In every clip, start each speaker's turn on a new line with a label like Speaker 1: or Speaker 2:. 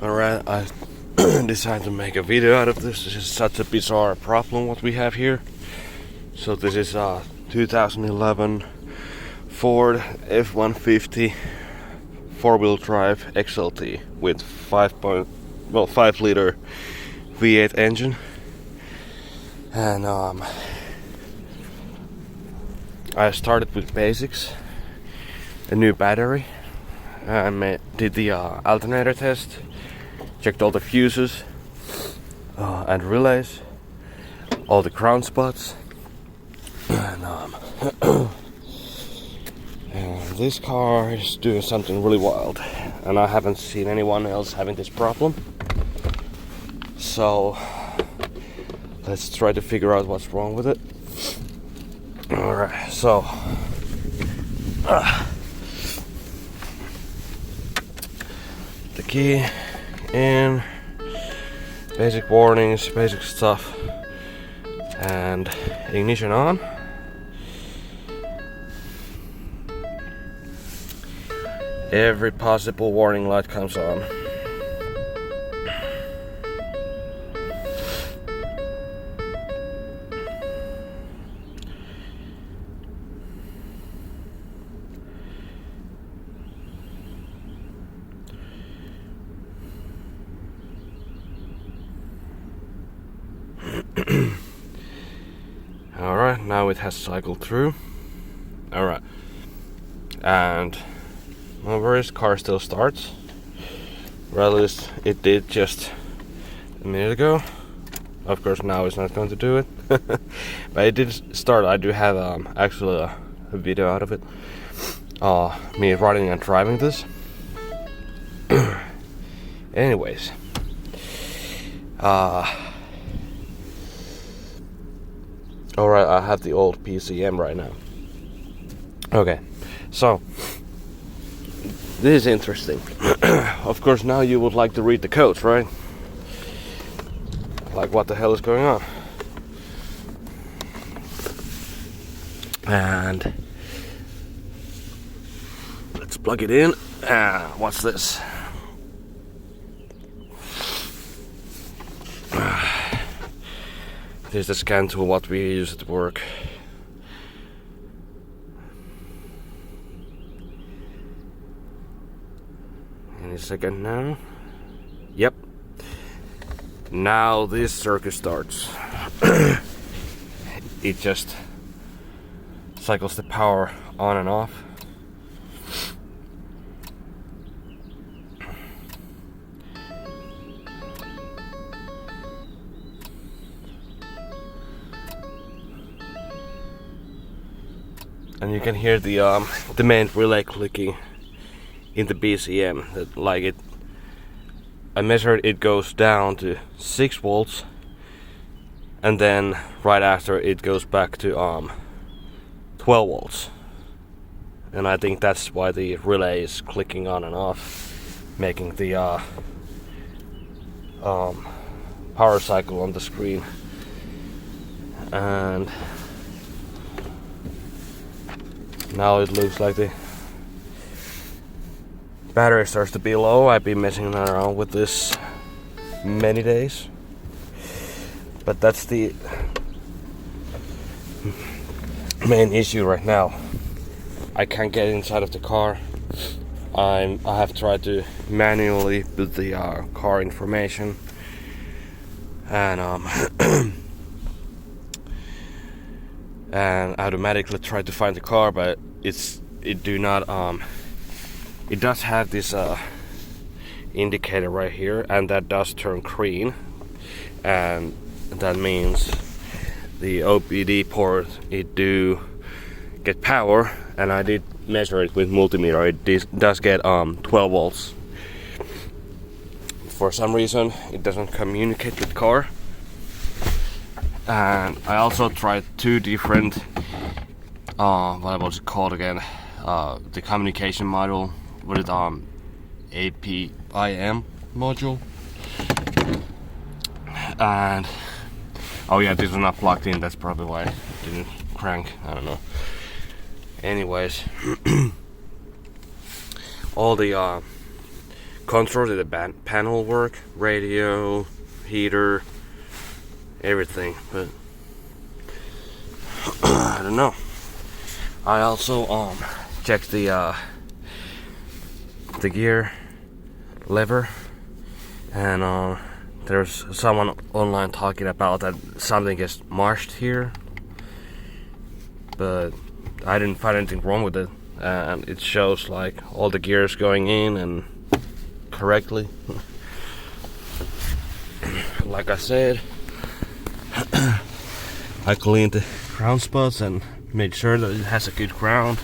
Speaker 1: Alright, I decided to make a video out of this. This is such a bizarre problem what we have here. So this is a 2011 Ford F150 four-wheel drive XLT with 5-liter V8 engine. And I started with basics, a new battery. I did the alternator test, checked all the fuses and relays, all the ground spots, and this car is doing something really wild, and I haven't seen anyone else having this problem. So let's try to figure out what's wrong with it. Alright, so the key in, basic warnings, basic stuff, and ignition on. Every possible warning light comes on. Alright, now it has cycled through. Alright. And no worries, car still starts. Or at least it did just a minute ago. Of course now it's not going to do it. But it did start. I do have actually a video out of it. Me riding and driving this. Anyways. Alright, I have the old BCM right now. Okay, so this is interesting. Of course, now you would like to read the codes, right? Like, what the hell is going on? And let's plug it in. What's this? This is the scan tool what we use at work. Any second now. Yep. Now this circuit starts. It just cycles the power on and off. And you can hear the main relay clicking in the BCM. That, like, it, I measured it goes down to 6 volts, and then right after it goes back to 12 volts. And I think that's why the relay is clicking on and off, making the power cycle on the screen. And now it looks like the battery starts to be low. I've been messing around with this many days, but that's the main issue right now. I can't get inside of the car. I have tried to manually put the car information and and automatically try to find the car, but it does have this indicator right here, and that does turn green, and that means the OBD port, it do get power, and I did measure it with multimeter. It does get 12 volts. For some reason it doesn't communicate with car. And I also tried 2 different what was it called again, the communication module with APIM module, and oh yeah, this was not plugged in, that's probably why it didn't crank, I don't know. Anyways, all the control to the panel work, radio, heater, everything, but I don't know. I also checked the gear lever, and there's someone online talking about that something gets mashed here, but I didn't find anything wrong with it, and it shows like all the gears going in and correctly. Like I said, I cleaned the ground spots and made sure that it has a good ground.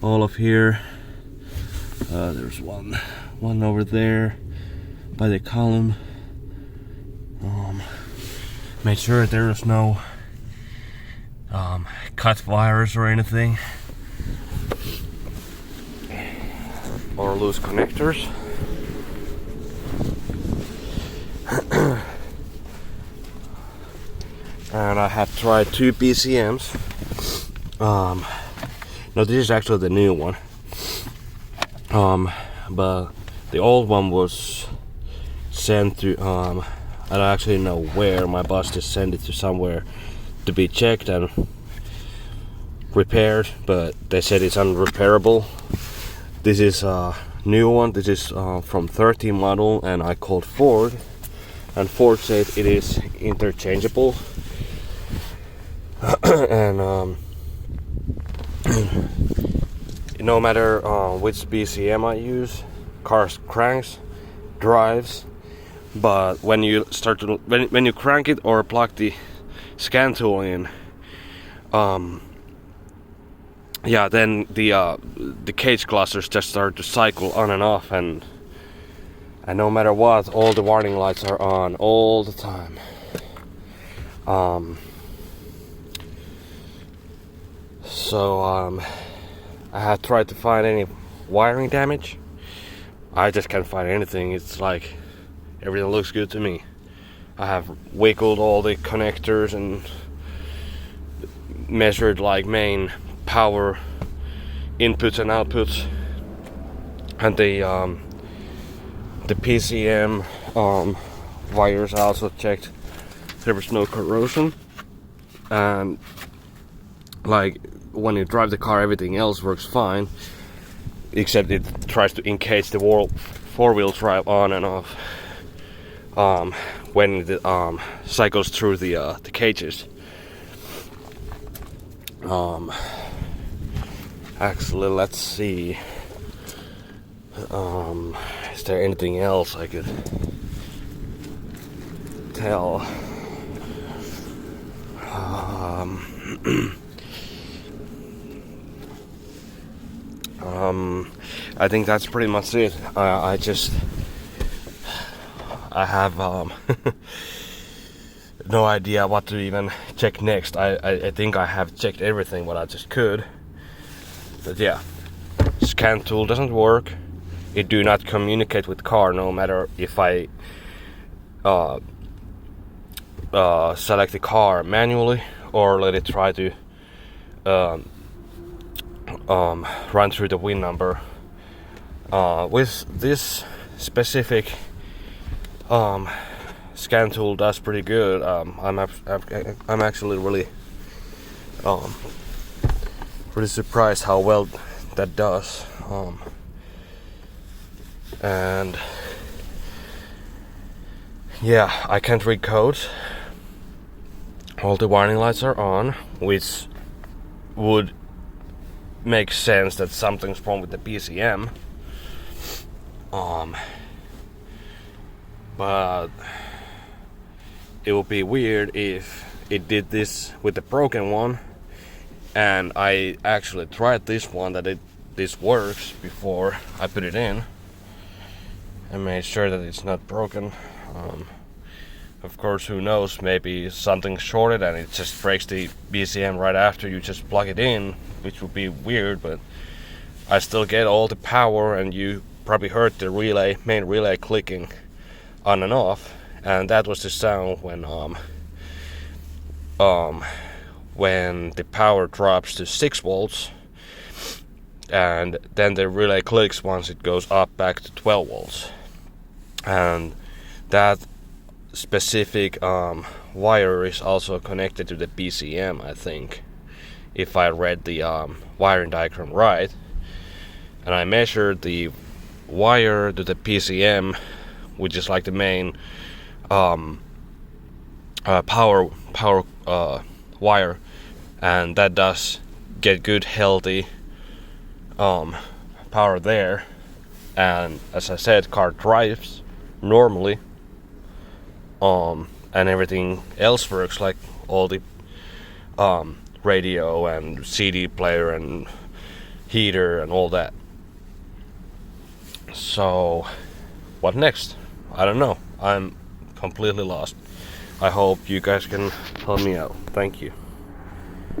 Speaker 1: All of here, there's one over there by the column. Made sure there was no cut wires or anything, or loose connectors. And I have tried 2 BCMs. No, this is actually the new one. But the old one was sent to I don't actually know where. My boss just sent it to somewhere to be checked and repaired, but they said it's unrepairable. This is a new one. This is from 13 model, and I called Ford, and Ford said it is interchangeable. And no matter which BCM I use, cars cranks, drives, but when you start to when you crank it or plug the scan tool in, yeah, then the cage clusters just start to cycle on and off, and no matter what, all the warning lights are on all the time. So I have tried to find any wiring damage. I just can't find anything. It's like everything looks good to me. I have wiggled all the connectors and measured like main power inputs and outputs, and the PCM wires I also checked. There was no corrosion, and like when you drive the car, everything else works fine, except it tries to engage the four-wheel drive on and off when it cycles through the cages. Actually, let's see. Is there anything else I could tell? I think that's pretty much it. I have no idea what to even check next. I think I have checked everything what I just could. But yeah, scan tool doesn't work. It do not communicate with car, no matter if I select the car manually or let it try to run through the VIN number. With this specific scan tool does pretty good. I'm actually really pretty surprised how well that does. And yeah, I can't read codes. All the warning lights are on, which would make sense that something's wrong with the BCM. But it would be weird if it did this with the broken one, and I actually tried this one that this works before I put it in and made sure that it's not broken. Of course, who knows, maybe something's shorted and it just breaks the BCM right after you just plug it in, which would be weird, but I still get all the power, and you probably heard the main relay clicking on and off, and that was the sound when the power drops to 6 volts. and then the relay clicks once it goes up back to 12 volts. And that specific wire is also connected to the BCM, I think, if I read the wiring diagram right. And I measured the wire to the PCM, which is like the main power wire, and that does get good healthy power there. And as I said, car drives normally, and everything else works, like all the radio and CD player and heater and all that. So what next? I don't know. I'm completely lost. I hope you guys can help me out. Thank you.